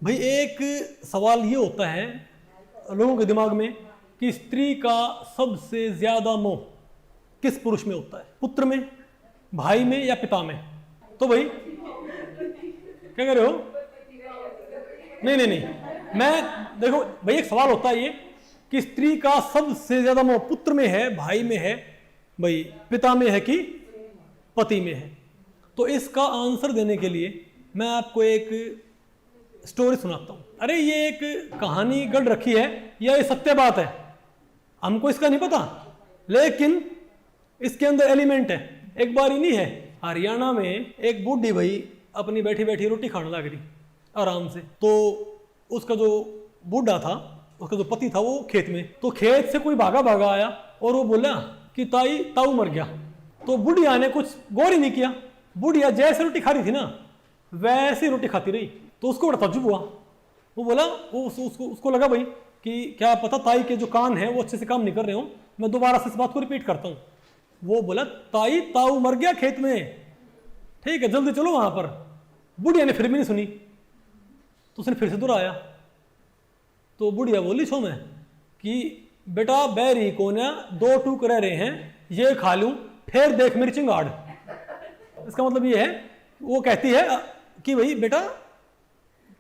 भाई एक सवाल ये होता है लोगों के दिमाग में कि स्त्री का सबसे ज्यादा मोह किस पुरुष में होता है, पुत्र में, भाई में या पिता में? तो भाई क्या कह रहे हो? नहीं, मैं देखो भाई एक सवाल होता है ये कि स्त्री का सबसे ज्यादा मोह पुत्र में है, भाई में है, भाई पिता में है कि पति में है? तो इसका आंसर देने के लिए मैं आपको एक स्टोरी सुनाता हूं। अरे ये एक कहानी गढ़ रखी है या ये सत्य बात है हमको इसका नहीं पता, लेकिन इसके अंदर एलिमेंट है। एक बार ही नहीं है, हरियाणा में एक बूढ़ी भाई अपनी बैठी बैठी रोटी खाने लग रही आराम से। तो उसका जो बूढ़ा था, उसका जो पति था वो खेत में, तो खेत से कोई भागा भागा आया और वो बोला कि ताऊ मर गया। तो बुढ़िया ने कुछ गौर ही नहीं किया, बुढ़िया जैसे रोटी खा रही थी ना वैसे रोटी खाती रही। तो उसको बड़ा तजुब हुआ, वो बोला उसको लगा भाई कि क्या पता ताई के जो कान है वो अच्छे से काम नहीं कर रहे हो, मैं दोबारा से इस बात को रिपीट करता हूँ। वो बोला ताऊ मर गया खेत में, ठीक है जल्दी चलो वहां पर। बुढ़िया ने फिर भी नहीं सुनी, तो उसने फिर से दोहराया। तो बुढ़िया बोली छो मैं कि बेटा बैरी को ना 2 टूक रह रहे हैं, ये खा लूं फिर देख मेरी चिंगाड़। इसका मतलब ये है, वो कहती है कि भाई बेटा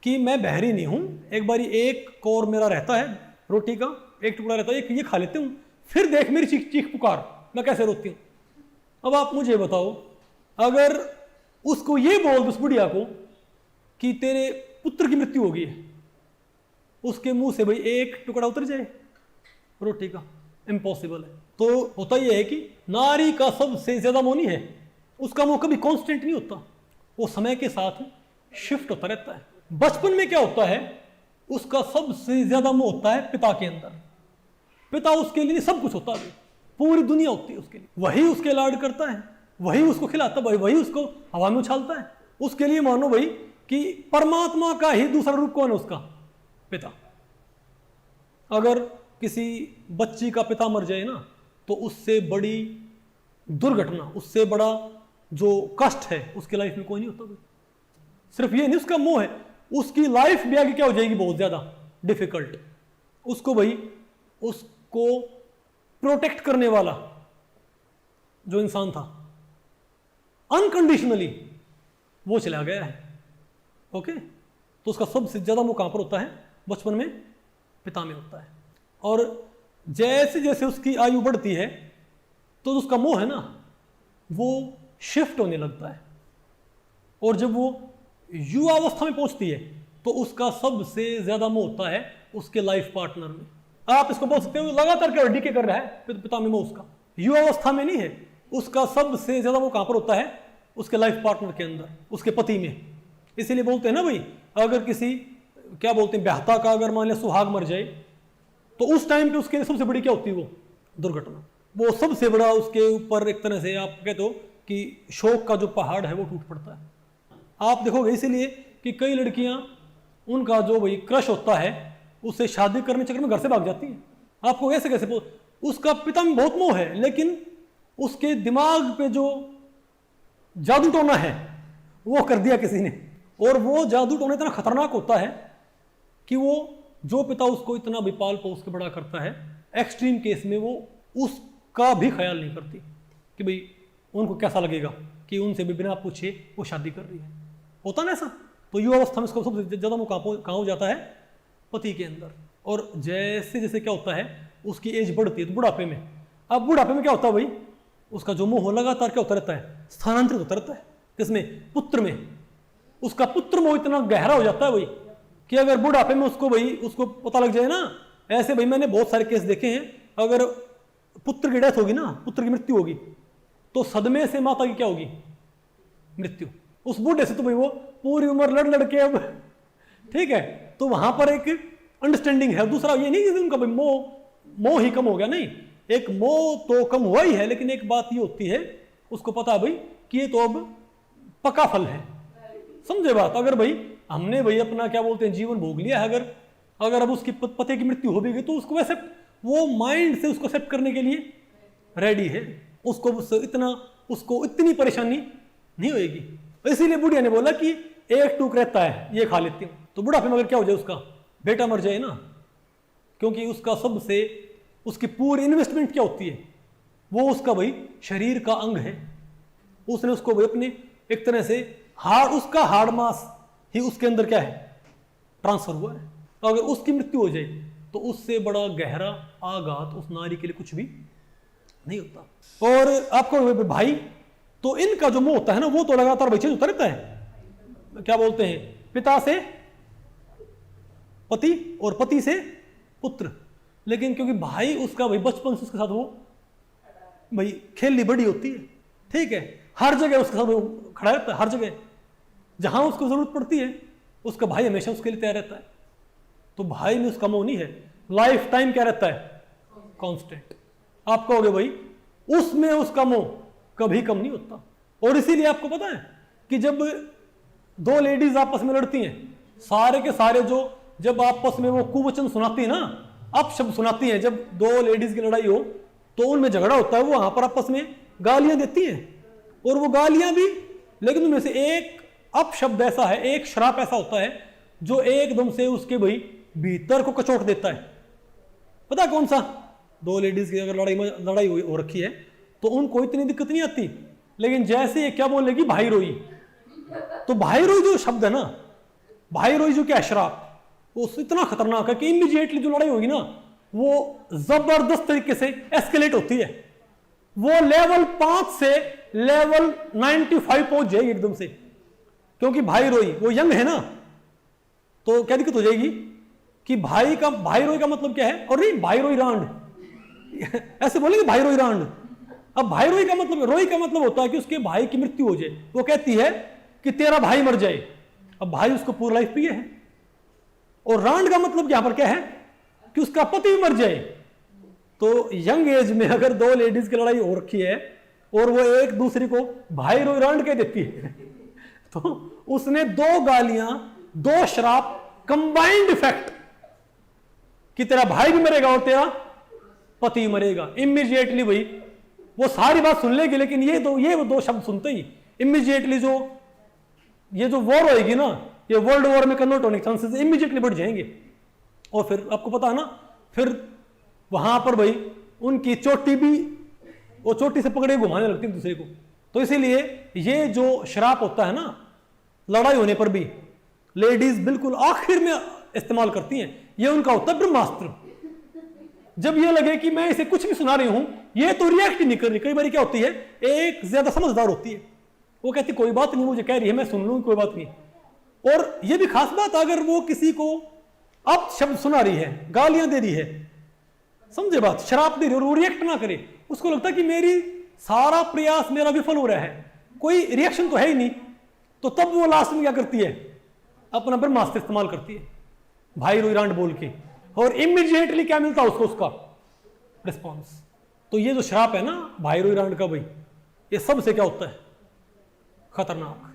कि मैं बहरी नहीं हूं, एक बारी एक कौर मेरा रहता है रोटी का, एक टुकड़ा रहता है, ये खा लेते हूं, फिर देख मेरी चीख पुकार मैं कैसे रोती हूं। अब आप मुझे बताओ, अगर उसको ये बोल उस बुढ़िया को कि तेरे पुत्र की मृत्यु होगी, उसके मुंह से भाई एक टुकड़ा उतर जाए रोटी का? इम्पॉसिबल है। तो होता यह है कि नारी का सबसे ज्यादा मोह नहीं है, उसका मोह कभी कांस्टेंट नहीं होता, वो समय के साथ शिफ्ट होता रहता है। बचपन में क्या होता है, उसका सबसे ज्यादा मोह होता है पिता के अंदर। पिता उसके लिए सब कुछ होता है, पूरी दुनिया होती है उसके लिए, वही उसके लाड करता है, वही उसको खिलाता है, वही उसको हवा में उछालता है। उसके लिए मानो भाई कि परमात्मा का ही दूसरा रूप कौन है? उसका पिता। अगर किसी बच्ची का पिता मर जाए ना, तो उससे बड़ी दुर्घटना, उससे बड़ा जो कष्ट है उसकी लाइफ में कोई नहीं होता भाई। सिर्फ ये नहीं उसका मोह है, उसकी लाइफ भी आगे क्या हो जाएगी, बहुत ज्यादा डिफिकल्ट। उसको भाई उसको प्रोटेक्ट करने वाला जो इंसान था अनकंडीशनली वो चला गया है। ओके, तो उसका सबसे ज्यादा मोह कहां पर होता है? बचपन में पिता में होता है। और जैसे जैसे उसकी आयु बढ़ती है तो उसका मोह है ना वो शिफ्ट होने लगता है, और जब वो युवावस्था में पहुंचती है तो उसका सबसे ज्यादा मोह होता है उसके लाइफ पार्टनर में। आप इसको बोल सकते हो लगातार क्या डीके कर रहा है पिता में मोह उसका, युवावस्था में नहीं है। उसका सबसे ज्यादा मोह कहां पर होता है? उसके लाइफ पार्टनर के अंदर, उसके पति में। इसीलिए बोलते हैं ना भाई, अगर किसी क्या बोलते हैं ब्याहता का अगर मान लिया सुहाग मर जाए तो उस टाइम पे उसके लिए सबसे बड़ी क्या होती है? वो दुर्घटना, वो सबसे बड़ा उसके ऊपर एक तरह से आप कहते हो कि शोक का जो पहाड़ है वो टूट पड़ता है। आप देखोगे इसीलिए कि कई लड़कियां उनका जो भाई क्रश होता है उससे शादी करने चक्कर में घर से भाग जाती हैं। आपको कैसे उसका पिता में बहुत मोह है, लेकिन उसके दिमाग पे जो जादू टोना है वो कर दिया किसी ने, और वो जादू टोना इतना खतरनाक होता है कि वो जो पिता उसको इतना भी पाल पोस के बड़ा करता है, एक्सट्रीम केस में वो उसका भी ख्याल नहीं करती कि भाई उनको कैसा लगेगा कि उनसे भी बिना पूछे वो शादी कर रही है। होता ना ऐसा? तो युवावस्था में उसको सबसे ज्यादा वो कहाँ हो जाता है? पति के अंदर। और जैसे जैसे क्या होता है उसकी एज बढ़ती है तो बुढ़ापे में, अब बुढ़ापे में क्या होता है भाई, उसका जो मोह लगातार क्या होता रहता है? स्थानांतरित होता रहता है। किसमें? पुत्र में। उसका पुत्र मोह इतना गहरा हो जाता है भाई कि अगर बुढ़ापे में उसको पता लग जाए ना, ऐसे भाई मैंने बहुत सारे केस देखे हैं, अगर पुत्र की डेथ होगी ना, पुत्र की मृत्यु होगी, तो सदमे से माता की क्या होगी? मृत्यु। उस बूढ़े से तो भाई वो पूरी उम्र लड़ लड़ के अब ठीक है, तो वहां पर एक अंडरस्टैंडिंग है। दूसरा ये नहीं कि उनका भाई मोह ही कम हो गया, नहीं, एक मोह तो कम हुआ ही है, लेकिन एक बात ये होती है उसको पता है भाई कि ये तो अब पक्का फल है। समझे बात? अगर भाई हमने भाई अपना क्या बोलते हैं जीवन भोग लिया है, अगर अब उसकी पति की मृत्यु हो भी गई तो उसको वैसे वो माइंड से उसको एक्सेप्ट करने के लिए रेडी है, उसको इतनी परेशानी नहीं होगी। इसीलिए बुढ़िया ने बोला कि एक टूक रहता है, ये खा लेती हूं। तो बुढ़ापे में अगर क्या हो जाए, उसका बेटा मर जाए ना, क्योंकि उसका सबसे, उसकी पूरी इन्वेस्टमेंट क्या होती है, वो उसका भाई शरीर का अंग है। उसने उसको भाई अपने एक तरह से उसका हार्ड मास ही उसके अंदर क्या है, ट्रांसफर हुआ है। तो अगर उसकी मृत्यु हो जाए तो उससे बड़ा गहरा आघात उस नारी के लिए कुछ भी नहीं होता। और आपको भाई, तो इनका जो मुंह होता है ना, वो तो लगातार भाई चेंज होता रहता है। क्या बोलते हैं, पिता से पति और पति से पुत्र। लेकिन क्योंकि भाई उसका भाई बचपन से उसके साथ वो भाई खेलनी बड़ी होती है, ठीक है, हर जगह उसके साथ वो खड़ा रहता है, हर जगह जहां उसको जरूरत पड़ती है उसका भाई हमेशा उसके लिए तैयार रहता है। तो भाई में उसका मोह नहीं है, लाइफ टाइम क्या रहता है, कांस्टेंट। आप कहोगे भाई उसमें उसका मोह कभी कम नहीं होता। और इसीलिए आपको पता है कि जब दो लेडीज आपस में लड़ती हैं, सारे के सारे जो जब आपस में वो कुवचन सुनाती है ना, अपशब्द सुनाती हैं, जब दो लेडीज की लड़ाई हो तो उनमें झगड़ा होता है, वो वहां पर आपस में गालियां देती हैं। और वो गालियां भी, लेकिन उनमें से एक अपशब्द ऐसा है, एक श्राप ऐसा होता है जो एकदम से उसके भाई भीतर को कचोट देता है। पता कौन सा? दो लेडीज की अगर लड़ाई हो रखी है तो उनको इतनी दिक्कत नहीं आती, लेकिन जैसे ये क्या बोलेगी, भाई रोई, तो भाई रोई जो शब्द है ना, भाई रोई जो क्या है, श्राप, वो इतना खतरनाक है कि इमीडिएटली जो लड़ाई होगी ना वो जबरदस्त तरीके से एस्केलेट होती है। वो लेवल 5 से लेवल 95 पहुंच जाएगी एकदम से, क्योंकि भाई रोई, वो यंग है ना, तो क्या दिक्कत हो जाएगी कि भाई रोई का मतलब क्या है, और नहीं भाई रोई रांड ऐसे बोलेंगे, भाई रोई रांड। अब भाई रोई का मतलब होता है कि उसके भाई की मृत्यु हो जाए। वो कहती है कि तेरा भाई मर जाए, अब भाई उसको पूरी लाइफ पिए है। और रांड का मतलब यहां पर क्या है कि उसका पति मर जाए। तो यंग एज में अगर दो लेडीज की लड़ाई हो रखी है और वो एक दूसरे को भाई रोई रांड कह देती है तो उसने दो गालियां, दो श्राप, कंबाइंड इफेक्ट कि तेरा भाई भी मरेगा और तेरा पति मरेगा। इमीडिएटली भाई वो सारी बात सुन लेगी, लेकिन ये दो शब्द सुनते ही इमीडिएटली ये जो वॉर होएगी ना, ये वर्ल्ड वॉर में कन्वर्ट होने के चांसेस इमीडिएटली बढ़ जाएंगे। और फिर आपको पता है ना, फिर वहां पर भाई उनकी चोटी भी, वो चोटी से पकड़े घुमाने लगती है दूसरे को। तो इसीलिए ये जो श्राप होता है ना, लड़ाई होने पर भी लेडीज बिल्कुल आखिर में इस्तेमाल करती हैं। ये उनका होता है ब्रह्मास्त्र। जब ये लगे कि मैं इसे कुछ भी सुना रही हूं, ये तो रिएक्ट ही नहीं कर रही। कई बार क्या होती है, एक ज्यादा समझदार होती है, वो कहती कोई बात नहीं, मुझे कह रही है, मैं सुन लूंगी, कोई बात नहीं। और ये भी खास बात, अगर वो किसी को अब शब्द सुना रही है, गालियां दे रही है, समझे बात, शराब दे रही है, और वो रिएक्ट ना करे, उसको लगता है कि मेरी सारा प्रयास मेरा विफल हो रहा है, कोई रिएक्शन तो है ही नहीं। तो तब वो लास्ट में क्या करती है, अपना ब्रह्मास्त्र इस्तेमाल करती है, भाई रोई रांड बोल के, और इमीडिएटली क्या मिलता है उसको, उसका रिस्पॉन्स। तो ये जो श्राप है ना भाई रोई रांड का, भाई ये सबसे क्या होता है, खतरनाक।